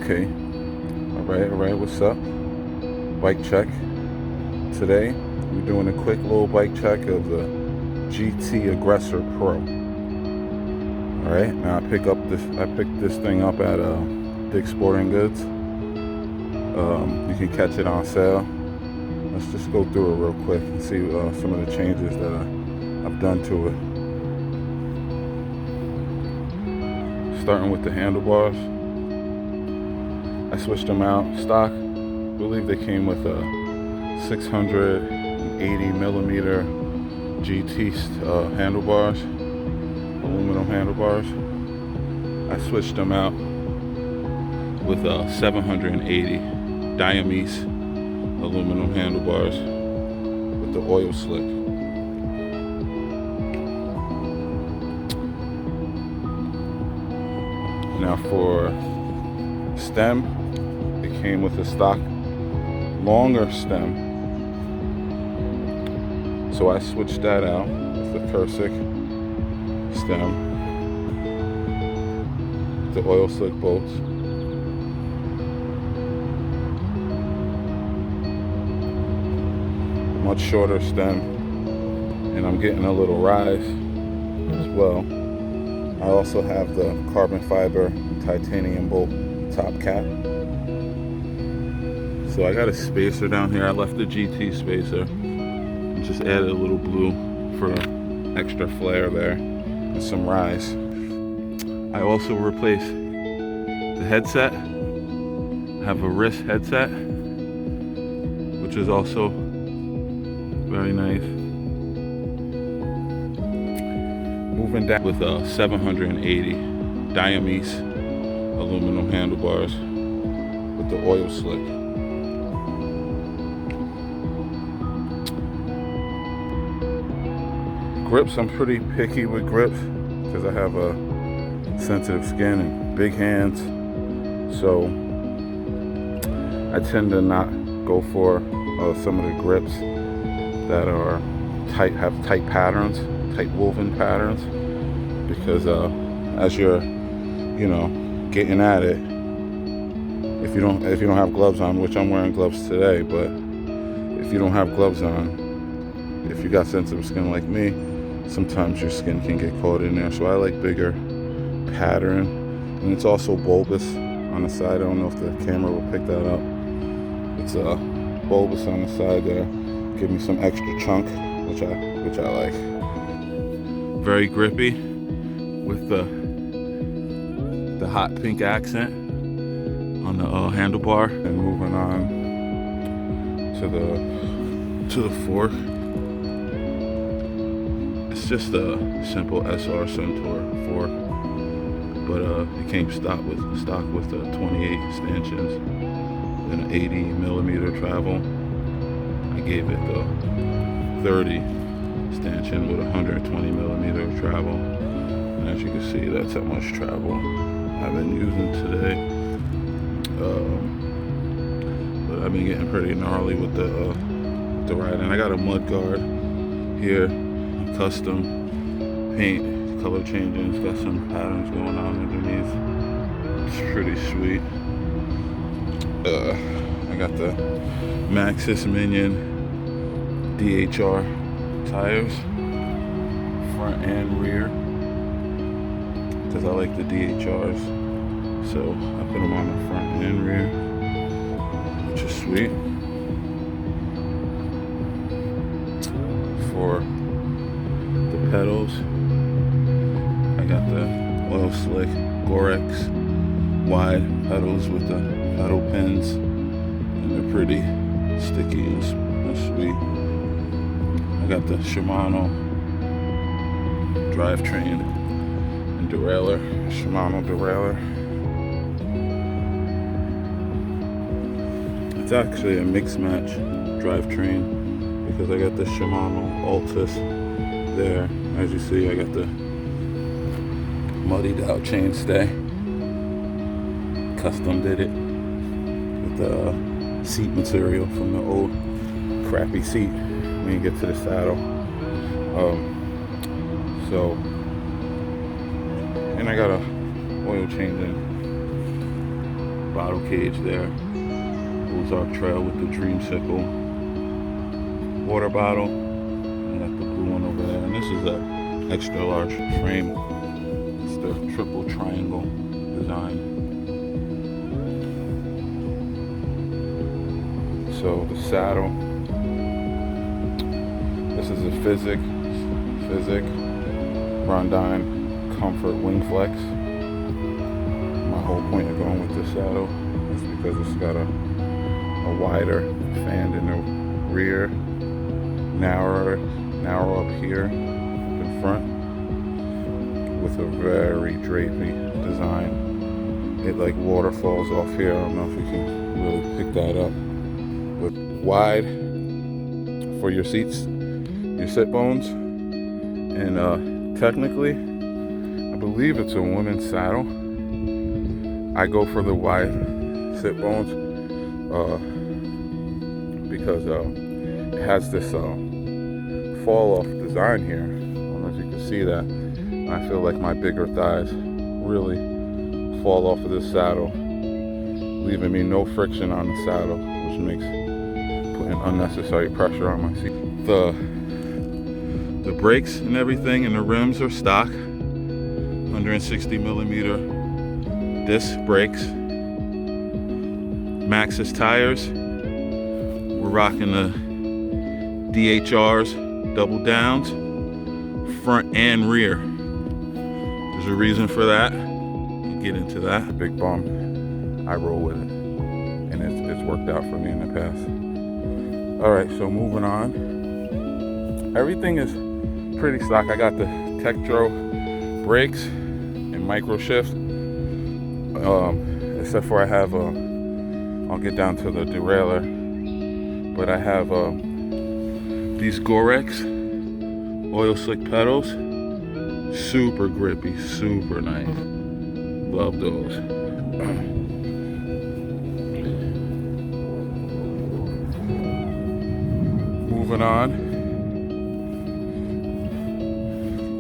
Okay, all right, what's up? Bike check. Today, we're doing a quick little bike check of the GT Aggressor Pro. All right, now I picked this thing up at Dick's Sporting Goods. You can catch it on sale. Let's just go through it real quick and see some of the changes that I've done to it. Starting with the handlebars. I switched them out. Stock, I believe they came with a 680 millimeter GT handlebars, aluminum handlebars. I switched them out with a 780 Diamese aluminum handlebars with the oil slick. Now for stem, it came with a stock longer stem, so I switched that out with the Cursic stem, the oil slick bolts. Much shorter stem, and I'm getting a little rise as well. I also have the carbon fiber titanium bolt top cap. So I got a spacer down here. I left the GT spacer and just added a little blue for extra flare there and some rise. I also replaced the headset. I have a wrist headset, which is also very nice. Moving down with a 780 Diamese aluminum handlebars with the oil slick. Grips, I'm pretty picky with grips because I have a sensitive skin and big hands, so I tend to not go for some of the grips that are tight, have tight patterns, tight woven patterns, because as you're, getting at it, if you don't have gloves on, which I'm wearing gloves today, but if you don't have gloves on, if you got sensitive skin like me, sometimes your skin can get caught in there. So I like bigger pattern, and it's also bulbous on the side. I don't know if the camera will pick that up. It's bulbous on the side there, give me some extra chunk, which I like. Very grippy with the hot pink accent on the handlebar. And moving on to the fork. It's just a simple SR Centaur fork, but it came stock with 28 stanchions and an 80 millimeter travel. I gave it the 30 stanchion with 120 millimeter travel, and as you can see, that's how much travel I've been using today. But I've been getting pretty gnarly with the riding. I got a mud guard here, custom paint, color changing. It's got some patterns going on underneath. It's pretty sweet. I got the Maxxis Minion DHR tires, front and rear, because I like the DHRs, so I put them on the front and rear, which is sweet. For the pedals, I got the oil slick Gorex wide pedals with the pedal pins, and they're pretty sticky and sweet. I got the Shimano drivetrain and derailleur, Shimano derailleur. It's actually a mixed match drivetrain because I got the Shimano Altus there. As you see, I got the muddied out chainstay. Custom did it with the seat material from the old crappy seat when you get to the saddle. And I got a oil changing bottle cage there. Ozark Trail with the Dreamsicle water bottle. And got the blue one over there. And this is a extra large frame. It's the triple triangle design. So the saddle. This is a Physic Rondine Comfort Wing Flex. My whole point of going with this saddle is because it's got a wider fan in the rear, narrow up here in front, with a very drapey design. It like waterfalls off here. I don't know if you can really pick that up. But wide for your seats, your sit bones, and technically, I believe it's a women's saddle. I go for the wide sit bones because it has this fall off design here. I don't know if you can see that. And I feel like my bigger thighs really fall off of this saddle, leaving me no friction on the saddle, which makes putting unnecessary pressure on my seat. The brakes and everything and the rims are stock, 160 millimeter disc brakes. Maxxis tires. We're rocking the DHRs, double downs, front and rear. There's a reason for that. We'll get into that. Big bum, I roll with it, and it's worked out for me in the past. All right, so moving on. Everything is pretty stock. I got the Tektro brakes and micro shift, except for I have I'll get down to the derailleur, but I have these Gorex oil slick pedals, super grippy, super nice. Love those. Moving on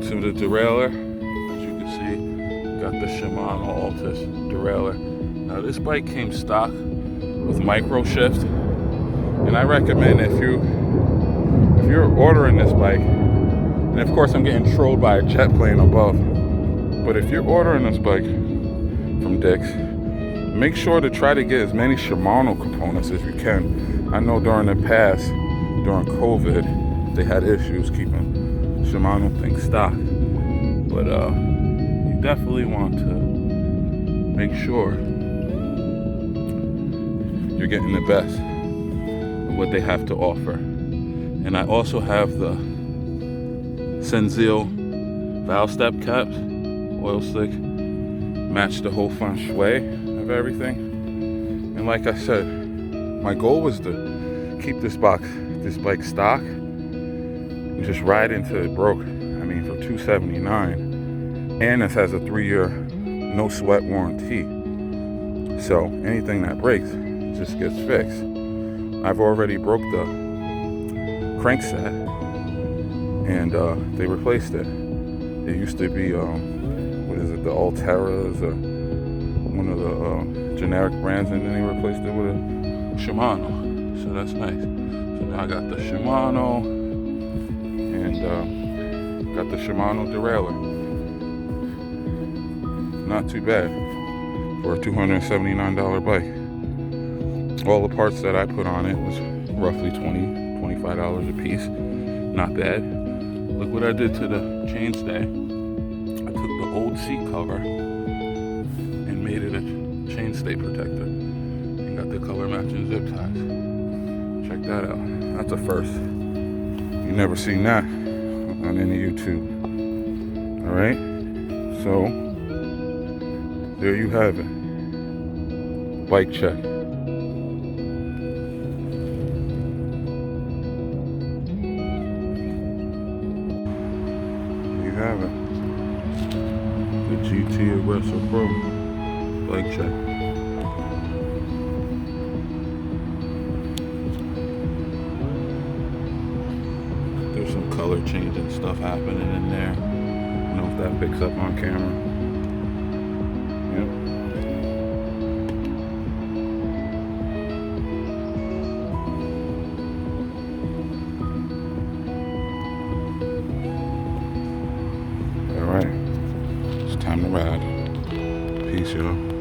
to the derailleur. As you can see, got the Shimano Altus derailleur. Now this bike came stock with micro shift, and I recommend if you're ordering this bike, and of course I'm getting trolled by a jet plane above, but if you're ordering this bike from Dick's, make sure to try to get as many Shimano components as you can. I know during the past, during COVID, they had issues keeping Shimano things stock, but you definitely want to make sure you're getting the best of what they have to offer. And I also have the Senzil valve step caps, oil slick, match the whole feng shui of everything. And like I said, my goal was to keep this bike stock and just ride until it broke. I mean, for $279, and this has a 3-year no sweat warranty. So anything that breaks just gets fixed. I've already broke the crankset, and they replaced it. It used to be what is it, the Alteras or one of the generic brands, and then they replaced it with a Shimano. So that's nice. So now I got the Shimano and got the Shimano derailleur. Not too bad for a $279 bike. All the parts that I put on it was roughly $25 a piece. Not bad. Look what I did to the chainstay. I took the old seat cover and made it a chainstay protector. And got the color matching zip ties. Check that out. That's a first. You never seen that on any YouTube. Alright? So, there you have it. Bike check. Have it. The GT Aggressor Pro bike check. There's some color changing stuff happening in there. I don't know if that picks up on camera. Yep. y'all.